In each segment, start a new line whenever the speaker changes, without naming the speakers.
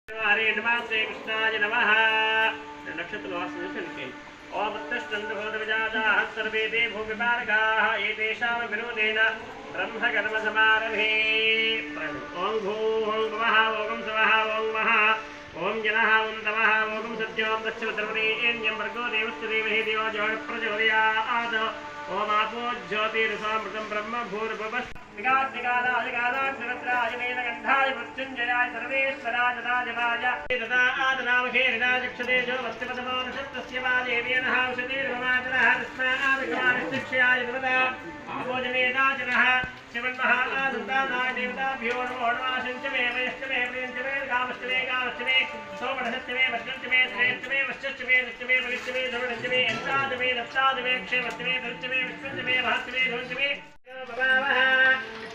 हरे नमः श्री कृष्णाय नमः नक्षत्र ओम तस्कंदभूतविजाताः सर्वे ते भूमिपारकाः एतेषां विरोधेन ब्रह्मकर्म समारभे ओम भूः भुवः ओम स्वः ओम वः ओम जनः ओम तमः ओम सत्योम दक्षिणतर्वरेण्यं भर्गो देवस्य धीमहि धियो यो नः प्रचोदयात् ओम आपो ज्योतिरसामृतं ब्रह्म भूर्भुवः विगाद्विगादादिगादाग्निरत्राय नीलकण्ठाय मृत्युञ्जयाय सर्वेश्वराय तदाजवाय तदा आदनामखेरिणाचक्षते जो वस्तिपदमोनशत्तस्य वादेवेनः औषधीर्वमाचरः तस्मादगमानिशिक्षयाय नमः आभोजनेदाचनः शिवन्महानादन्तानाय देवताभ्यो नमो नमाशञ्च मे वयश्च मे प्रियञ्च मे कामश्च मे सोमनश्च मे वज्रञ्च मे श्रेयश्च मे वश्यश्च मे निश्च मे बलिश्च मे धरुणश्च मे यन्ताद मे दत्ताद मे क्षेमश्च मे धरुश्च मे विश्वञ्च मे महश्च मे धरुश्च मे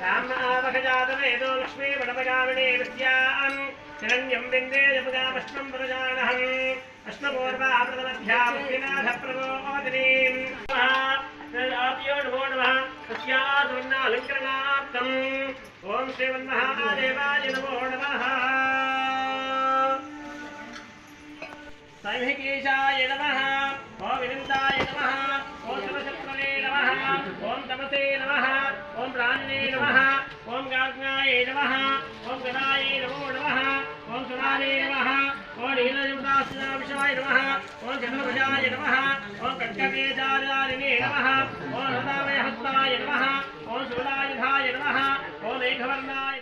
रामनामखजातवेदो लक्ष्मी वडपगामिने विद्यां हिरण्यं बिन्दे जपगामश्वं प्रजानहम् अश्वपूर्वाप्रतमध्यामविनाथप्रबोधिनीम् आप्यो नमो नमः तस्यासुन्नालङ्करणार्थम् ॐ श्रीमन्महादेवाय नमो नमः सैहिकेशाय नमः ॐ विनन्ताय नमः ॐ शिवशत्रवे नमः ॐ तमसे नमः ॐ प्राणिने नमः ॐ गाग्नाय नमः ॐ गदाय नमो नमः ॐ सुराले नमः ॐ नीलयुक्तास्याविषाय नमः ॐ चन्द्रभुजाय नमः ॐ कट्ककेशारिणे नमः ॐ हृदामयहस्ताय नमः ॐ शूलायुधाय नमः ॐ मेघवर्णाय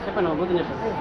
చెప్పండి బుద్ధి చెప్పండి